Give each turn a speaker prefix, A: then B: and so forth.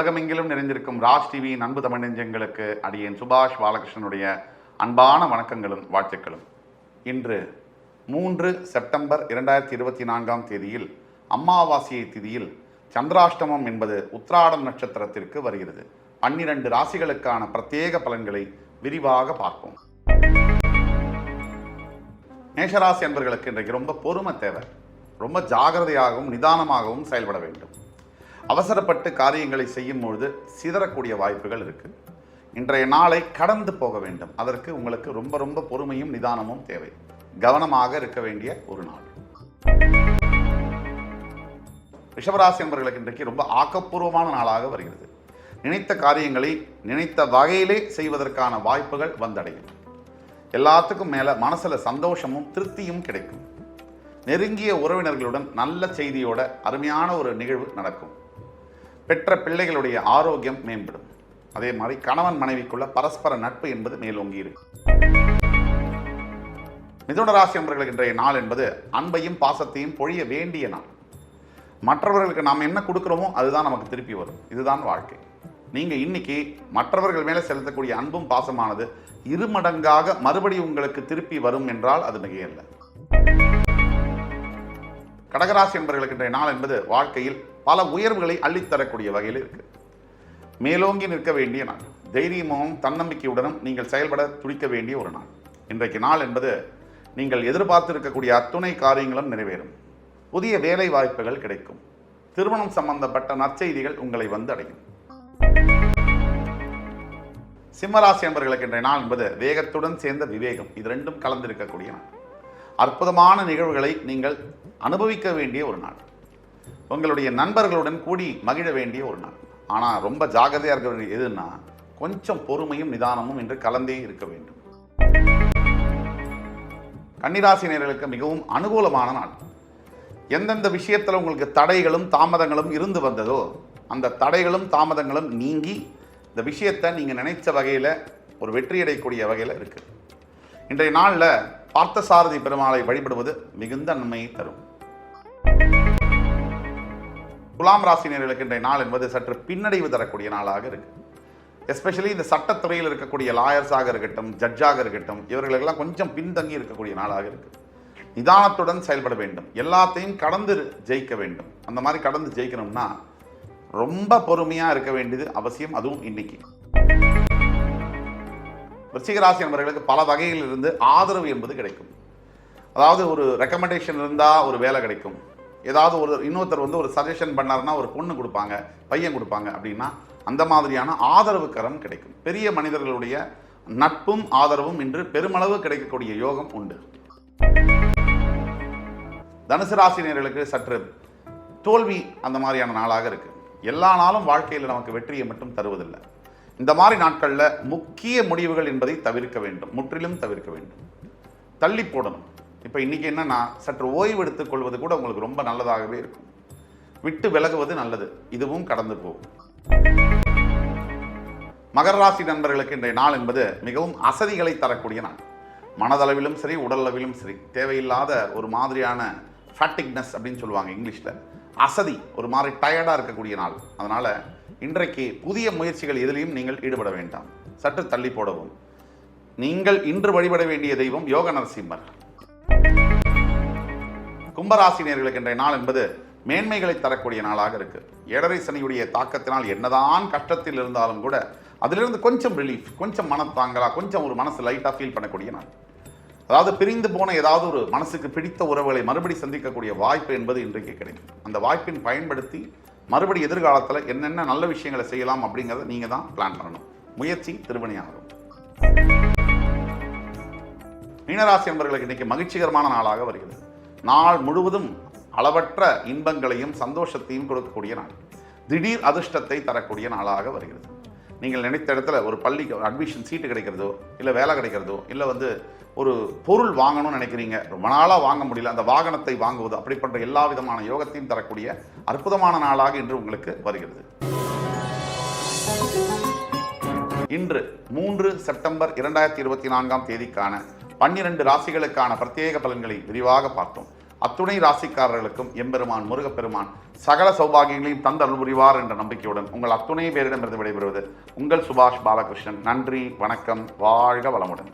A: உலகமெங்கிலும் நிறைந்திருக்கும் ராஜ் டிவியின் அன்பு தமிழ் நெஞ்சங்களுக்கு அடியேன் சுபாஷ் பாலகிருஷ்ணனுடைய அன்பான வணக்கங்களும் வாழ்த்துக்களும். இன்று 3 செப்டம்பர் 2024 தேதியில் அமாவாசையை திதியில் சந்திராஷ்டமம் என்பது உத்திராடம் நட்சத்திரத்திற்கு வருகிறது. 12 ராசிகளுக்கான பிரத்யேக பலன்களை விரிவாக பார்ப்போம். மேஷராசி என்பவர்களுக்கு இன்றைக்கு ரொம்ப பொறுமை தேவை. ரொம்ப ஜாகிரதையாகவும் நிதானமாகவும் செயல்பட வேண்டும். அவசரப்பட்டு காரியங்களை செய்யும் பொழுது சிதறக்கூடிய வாய்ப்புகள் இருக்கு. இன்றைய நாளை கடந்து போக வேண்டும். அதற்கு உங்களுக்கு ரொம்ப பொறுமையும் நிதானமும் தேவை. கவனமாக இருக்க வேண்டிய ஒரு நாள். ரிஷபராசி என்பவர்களுக்கு இன்றைக்கு ரொம்ப ஆக்கப்பூர்வமான நாளாக வருகிறது. நினைத்த காரியங்களை நினைத்த வகையிலே செய்வதற்கான வாய்ப்புகள் வந்தடையும். எல்லாத்துக்கும் மேல மனசுல சந்தோஷமும் திருப்தியும் கிடைக்கும். நெருங்கிய உறவினர்களுடன் நல்ல செய்தியோட அருமையான ஒரு நிகழ்வு நடக்கும். பெற்ற பிள்ளைகளுடைய ஆரோக்கியம் மேம்படும். அதே மாதிரி கணவன் மனைவிக்குள்ள பரஸ்பர நட்பு என்பது மேலோங்கி இருக்கும். மிதுன ராசி என்பவர்களுக்கு இன்றைய நாள் என்பது அன்பையும் பாசத்தையும் பொழிய வேண்டிய நாள். மற்றவர்களுக்கு நாம் என்ன கொடுக்கிறோமோ அதுதான் நமக்கு திருப்பி வரும். இதுதான் வாழ்க்கை. நீங்க இன்னைக்கு மற்றவர்கள் மேலே செலுத்தக்கூடிய அன்பும் பாசமானது இருமடங்காக மறுபடியும் உங்களுக்கு திருப்பி வரும் என்றால் அது மிகையல்ல. கடகராசி என்பவர்களுக்கு இன்றைய நாள் என்பது வாழ்க்கையில் பல உயர்வுகளை அள்ளித்தரக்கூடிய வகையில் இருக்கு. மேலோங்கி நிற்க வேண்டிய நாள். தைரியமும் தன்னம்பிக்கையுடனும் நீங்கள் செயல்பட துடிக்க வேண்டிய ஒரு நாள். இன்றைக்கு நாள் என்பது நீங்கள் எதிர்பார்த்து இருக்கக்கூடிய அத்துணை காரியங்களும் நிறைவேறும். புதிய வேலை வாய்ப்புகள் கிடைக்கும். திருமணம் சம்பந்தப்பட்ட நற்செய்திகள் உங்களை வந்து அடையும். சிம்மராசி என்பவர்களுக்கு இன்றைய நாள் என்பது வேகத்துடன் சேர்ந்த விவேகம். இது ரெண்டும் கலந்திருக்கக்கூடிய நாள். அற்புதமான நிகழ்வுகளை நீங்கள் அனுபவிக்க வேண்டிய ஒரு நாள். உங்களுடைய நண்பர்களுடன் கூடி மகிழ வேண்டிய ஒரு நாள். ஆனால் ரொம்ப ஜாகிரதையாக இருக்க வேண்டிய எதுன்னா கொஞ்சம் பொறுமையும் நிதானமும் என்று கலந்தே இருக்க வேண்டும். கன்னிராசினியர்களுக்கு மிகவும் அனுகூலமான நாள். எந்தெந்த விஷயத்தில் உங்களுக்கு தடைகளும் தாமதங்களும் இருந்து வந்ததோ அந்த தடைகளும் தாமதங்களும் நீங்கி இந்த விஷயத்தை நீங்கள் நினைச்ச வகையில் ஒரு வெற்றியடையக்கூடிய வகையில் இருக்கு. இன்றைய நாளில் பார்த்தசாரதி பெருமாளை வழிபடுவது மிகுந்த நன்மையை தரும். துலாம் ராசினியர்களுக்கு இன்றைய நாள் என்பது சற்று பின்னடைவு தரக்கூடிய நாளாக இருக்கு. எஸ்பெஷலி இந்த சட்டத்துறையில் இருக்கக்கூடிய லாயர்ஸாக இருக்கட்டும், ஜட்ஜாக இருக்கட்டும், இவர்களுக்கெல்லாம் கொஞ்சம் பின்தங்கி இருக்கக்கூடிய நாளாக இருக்கு. நிதானத்துடன் செயல்பட வேண்டும். எல்லாத்தையும் கடந்து ஜெயிக்க வேண்டும். அந்த மாதிரி கடந்து ஜெயிக்கணும்னா ரொம்ப பொறுமையா இருக்க வேண்டியது அவசியம். அதுவும் இன்னைக்கு. விருச்சிக ராசி என்பவர்களுக்கு பல வகையில் இருந்து ஆதரவு என்பது கிடைக்கும். அதாவது ஒரு ரெக்கமெண்டேஷன் இருந்தால் ஒரு வேலை கிடைக்கும். ஏதாவது இன்னொருத்தர் ஒரு சஜஷன் பண்ணாருன்னா ஒரு பொண்ணு கொடுப்பாங்க, பையன் கொடுப்பாங்க அப்படின்னா அந்த மாதிரியான ஆதரவு கரம் கிடைக்கும். பெரிய மனிதர்களுடைய நட்பும் ஆதரவும் இன்று பெருமளவு கிடைக்கக்கூடிய யோகம் உண்டு. தனுசு ராசினியர்களுக்கு சற்று தோல்வி அந்த மாதிரியான நாளாக இருக்கு. எல்லா நாளும் வாழ்க்கையில் நமக்கு வெற்றியை மட்டும் தருவதில்லை. இந்த மாதிரி நாட்களில் முக்கிய முடிவுகள் என்பதை தவிர்க்க வேண்டும். முற்றிலும் தவிர்க்க வேண்டும். தள்ளி போடணும். இப்போ இன்னைக்கு என்னன்னா சற்று ஓய்வு எடுத்துக் கொள்வது கூட உங்களுக்கு ரொம்ப நல்லதாகவே இருக்கும். விட்டு விலகுவது நல்லது. இதுவும் கடந்து போகும். மகர ராசி நண்பர்களுக்கு இன்றைய நாள் என்பது மிகவும் அசதிகளை தரக்கூடிய நாள். மனதளவிலும் சரி, உடலளவிலும் சரி, தேவையில்லாத ஒரு மாதிரியான ஃபேட்டிக்னஸ் அப்படின்னு சொல்லுவாங்க இங்கிலீஷில். அசதி, ஒரு மாதிரி டயர்டாக இருக்கக்கூடிய நாள். அதனால் இன்றைக்கு புதிய முயற்சிகள் எதிலையும் நீங்கள் ஈடுபட வேண்டாம். சற்று தள்ளி போடவும். நீங்கள் இன்று வழிபட வேண்டிய தெய்வம் யோக நரசிம்மர். கும்பராசினியர்களுக்கு இன்றைய நாள் என்பது மேன்மைகளை தரக்கூடிய நாளாக இருக்கு. ஏழரை சனியுடைய தாக்கத்தினால் என்னதான் கஷ்டத்தில் இருந்தாலும் கூட அதிலிருந்து கொஞ்சம் ரிலீஃப், கொஞ்சம் மனத்தாங்களா, கொஞ்சம் ஒரு மனசு லைட்டாக ஃபீல் பண்ணக்கூடிய நாள். அதாவது பிரிந்து போன ஏதாவது ஒரு மனசுக்கு பிடித்த உறவுகளை மறுபடி சந்திக்கக்கூடிய வாய்ப்பு என்பது இன்றைக்கு கிடைக்கும். அந்த வாய்ப்பின் பயன்படுத்தி மறுபடி எதிர்காலத்தில் என்னென்ன நல்ல விஷயங்களை செய்யலாம் அப்படிங்கிறத நீங்கள் தான் பிளான் பண்ணணும். முயற்சி திருவினையாகும். மீனராசி என்பவர்களுக்கு இன்னைக்கு மகிழ்ச்சிகரமான நாளாக வருகிறது. நாள் முழுவதும் அளவற்ற இன்பங்களையும் சந்தோஷத்தையும் கொடுக்கக்கூடிய நாள். திடீர் அதிர்ஷ்டத்தை தரக்கூடிய நாளாக வருகிறது. நீங்கள் நினைத்த இடத்துல ஒரு பள்ளிக்கு அட்மிஷன் சீட்டு கிடைக்கிறதோ, இல்லை வேலை கிடைக்கிறதோ, இல்லை ஒரு பொருள் வாங்கணும்னு நினைக்கிறீங்க, ரொம்ப நாளாக வாங்க முடியல, அந்த வாகனத்தை வாங்குவது, அப்படிப்பட்ட எல்லா விதமான யோகத்தையும் தரக்கூடிய அற்புதமான நாளாக இன்று உங்களுக்கு வருகிறது. இன்று 3 செப்டம்பர் 2024 தேதிக்கான 12 ராசிகளுக்கான பிரத்யேக பலன்களை விரிவாக பார்த்தோம். அத்துணை ராசிக்காரர்களுக்கும் எம்பெருமான் முருகப்பெருமான் சகல சௌபாகியங்களையும் தந்தருள் புரிவார் என்ற நம்பிக்கையுடன் உங்கள் அத்துணை பேரிடமிருந்து விடைபெறுவது உங்கள் சுபாஷ் பாலகிருஷ்ணன். நன்றி, வணக்கம், வாழ்க வளமுடன்.